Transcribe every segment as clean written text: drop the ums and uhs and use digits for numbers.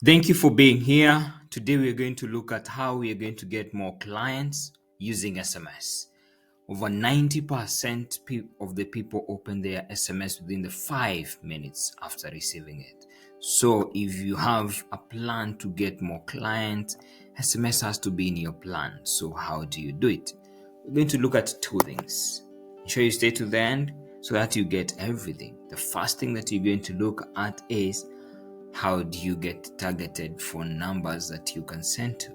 Thank you for being here. Today we are going to look at how we are going to get more clients using SMS. Over 90% of the people open their SMS within the 5 minutes after receiving it. So if you have a plan to get more clients, SMS has to be in your plan. So how do you do it? We're going to look at two things. Ensure you stay to the end so that you get everything. The first thing that you're going to look at is how do you get targeted phone numbers that you can send to?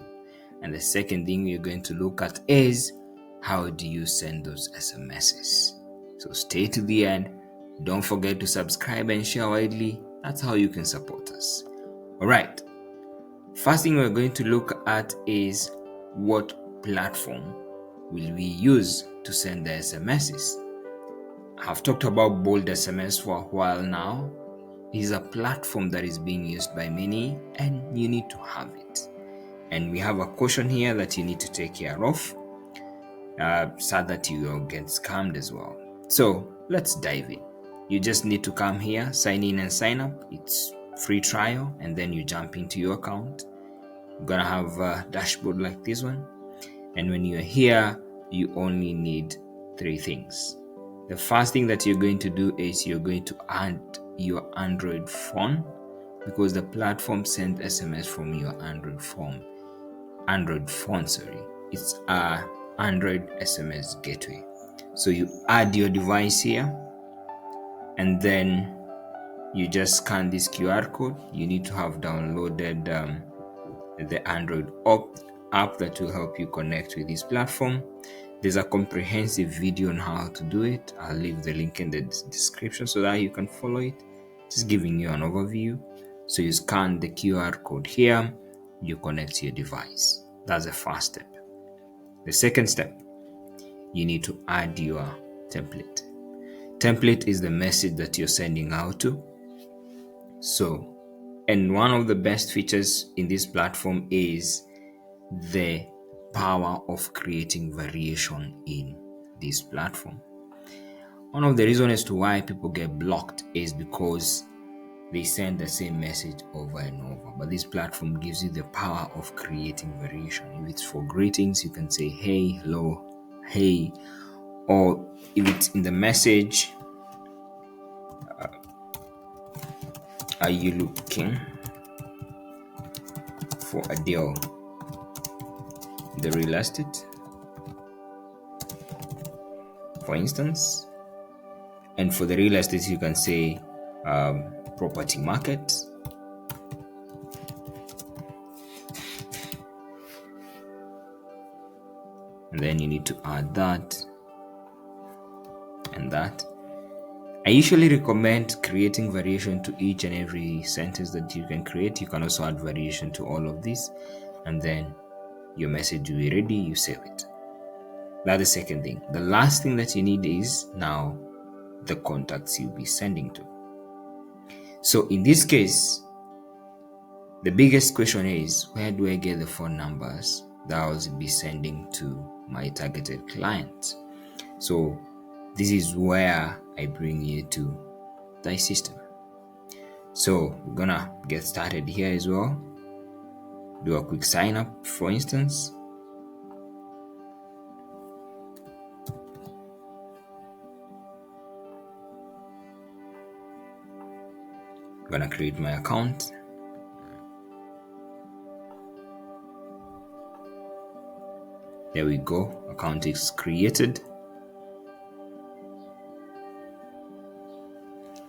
And the second thing we're going to look at is how do you send those SMSs? So stay to the end. Don't forget to subscribe and share widely. That's how you can support us. All right. First thing we're going to look at is what platform will we use to send the SMSs? I've talked about Bold SMS for a while now. Is a platform that is being used by many and you need to have it. And we have a caution here that you need to take care of so that you don't get scammed as well. So let's dive in. You just need to come here, sign in and sign up. It's free trial, and then you jump into your account. You're gonna have a dashboard like this one. And when you're here, you only need 3 things. The first thing that you're going to do is you're going to add your Android phone, because the platform sends SMS from your Android phone. It's a Android SMS gateway. So you add your device here, and then you just scan this QR code. You need to have downloaded the Android app that will help you connect with this platform. There's a comprehensive video on how to do it. I'll leave the link in the description so that you can follow it. Just giving you an overview. So you scan the QR code here, you connect your device. That's the first step. The second step, you need to add your template. Template is the message that you're sending out to. So, and one of the best features in this platform is the power of creating variation in this platform. One of the reasons as to why people get blocked is because they send the same message over and over. But this platform gives you the power of creating variation. If it's for greetings, you can say hey, hello, hey. Or if it's in the message, are you looking for a deal? The real estate, for instance. And for the real estate, you can say property market. And then you need to add that and that. I usually recommend creating variation to each and every sentence that you can create. You can also add variation to all of this, and then your message will be ready, you save it. That's the second thing. The last thing that you need is now the contacts you'll be sending to. So in this case, the biggest question is, where do I get the phone numbers that I will be sending to my targeted clients? So this is where I bring you to the system. So we're gonna get started here as well. Do a quick sign up, for instance. I'm gonna create my account. There we go. Account is created.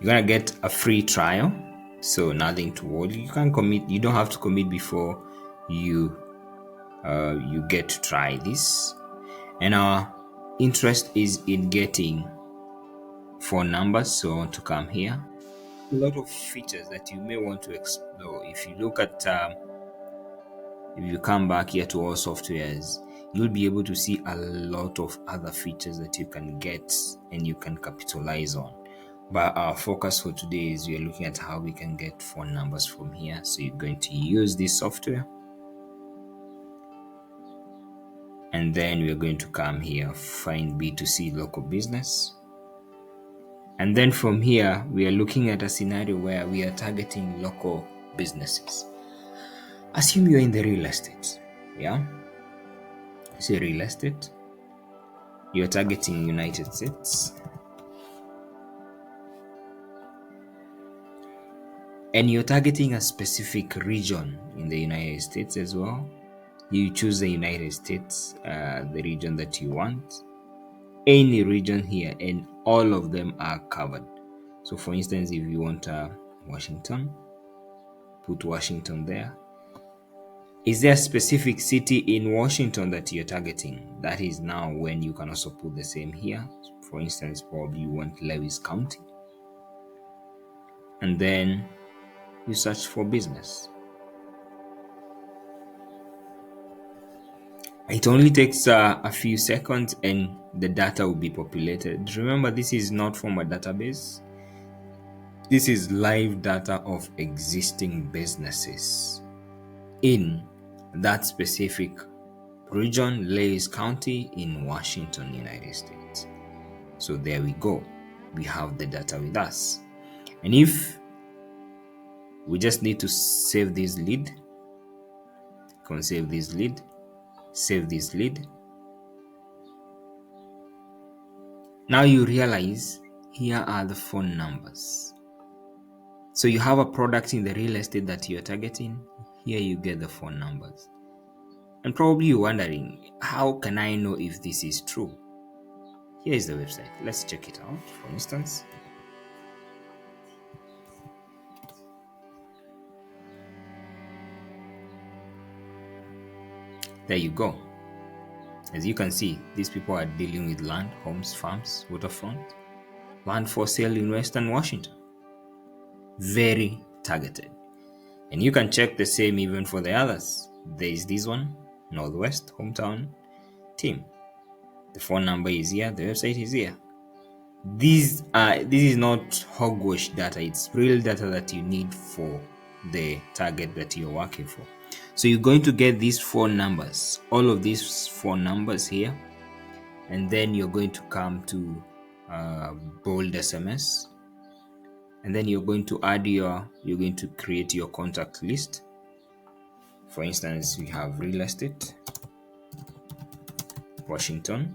You're gonna get a free trial, so nothing to worry. You can commit. You don't have to commit before you get to try this. And our interest is in getting phone numbers, so I want to come here. A lot of features that you may want to explore. If you look at, if you come back here to all softwares, you'll be able to see a lot of other features that you can get and you can capitalize on. But our focus for today is we are looking at how we can get phone numbers from here. So you're going to use this software. And then we're going to come here, find B2C local business. And then from here, we are looking at a scenario where we are targeting local businesses. Assume you're in the real estate. Yeah? Say real estate. You're targeting United States. And you're targeting a specific region in the United States as well. You choose the United States, the region that you want, any region here, and all of them are covered. So for instance, if you want Washington, put Washington there. Is there a specific city in Washington that you're targeting? That is now when you can also put the same here. For instance, probably you want Lewis County. And then you search for business. It only takes a few seconds and the data will be populated. Remember, this is not from a database. This is live data of existing businesses in that specific region, Lewis County in Washington, United States. So there we go. We have the data with us. And if we just need to save this lead, can save this lead, save this lead. Now you realize here are the phone numbers. So you have a product in the real estate that you're targeting. Here you get the phone numbers. And probably you're wondering, how can I know if this is true? Here is the website. Let's check it out, for instance. There you go. As you can see, these people are dealing with land, homes, farms, waterfront, land for sale in Western Washington. Very targeted. And you can check the same even for the others. There is this one, Northwest Hometown Team. The phone number is here, the website is here. This is not hogwash data, it's real data that you need for the target that you're working for. So you're going to get these phone numbers, all of these phone numbers here, and then you're going to come to bold SMS, and then you're going to you're going to create your contact list. For instance, we have real estate, Washington,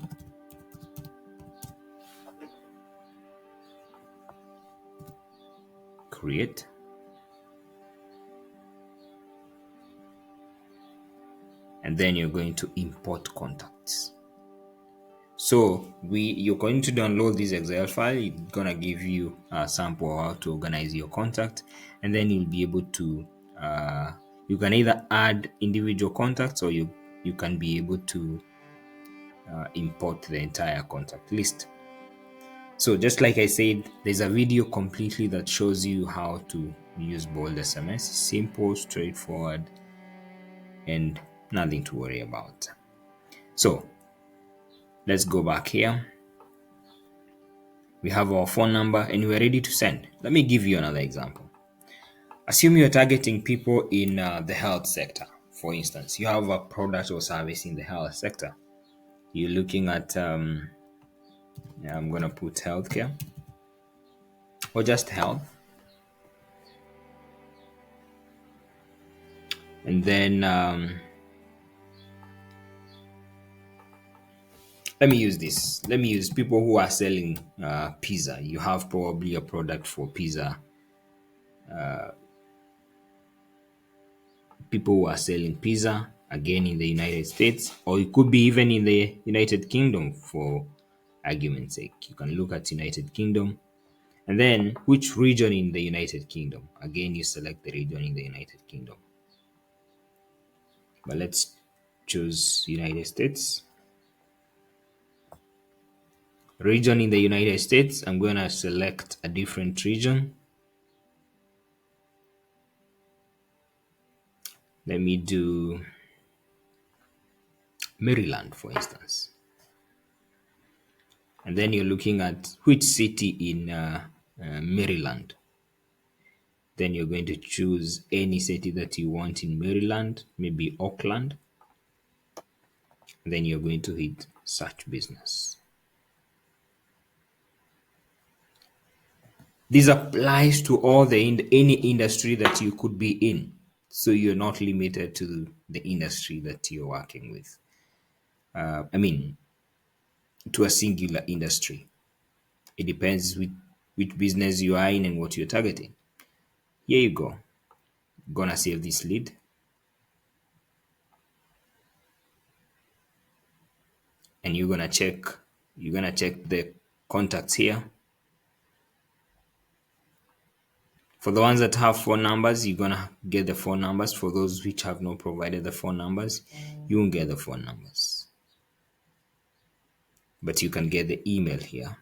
create, and then you're going to import contacts. So you're going to download this Excel file. It's gonna give you a sample of how to organize your contact, and then you'll be able to you can either add individual contacts, or you can be able to import the entire contact list. So just like I said, there's a video completely that shows you how to use bold SMS. Simple, straightforward, and nothing to worry about. So let's go back here. We have our phone number and we're ready to send. Let me give you another example. Assume you're targeting people in the health sector. For instance, you have a product or service in the health sector. You're looking at, I'm going to put healthcare or just health. And then let me use this. Let me use people who are selling pizza. You have probably a product for pizza. People who are selling pizza, again in the United States, or it could be even in the United Kingdom for argument's sake. You can look at United Kingdom. And then which region in the United Kingdom? Again, you select the region in the United Kingdom. But let's choose United States. Region in the United States, I'm going to select a different region. Let me do Maryland, for instance. And then you're looking at which city in Maryland. Then you're going to choose any city that you want in Maryland, maybe Auckland. Then you're going to hit search business. This applies to all any industry that you could be in. So you're not limited to the industry that you're working with. I mean, to a singular industry. It depends which business you are in and what you're targeting. Here you go. Gonna save this lead, and you're gonna check the contacts here. For the ones that have phone numbers, you're gonna get the phone numbers. For those which have not provided the phone numbers, you won't get the phone numbers. But you can get the email here.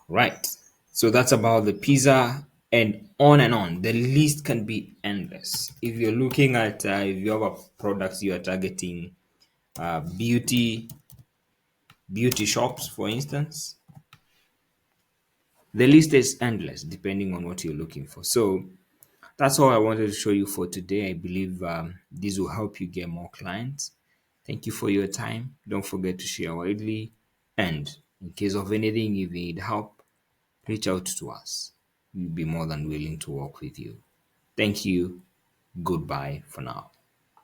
Right. So that's about the pizza and on and on. The list can be endless. If you're looking at, if you have a product you are targeting, beauty shops, for instance, the list is endless depending on what you're looking for. So that's all I wanted to show you for today. I believe this will help you get more clients. Thank you for your time. Don't forget to share widely. And in case of anything, if you need help, reach out to us. We'll be more than willing to work with you. Thank you. Goodbye for now.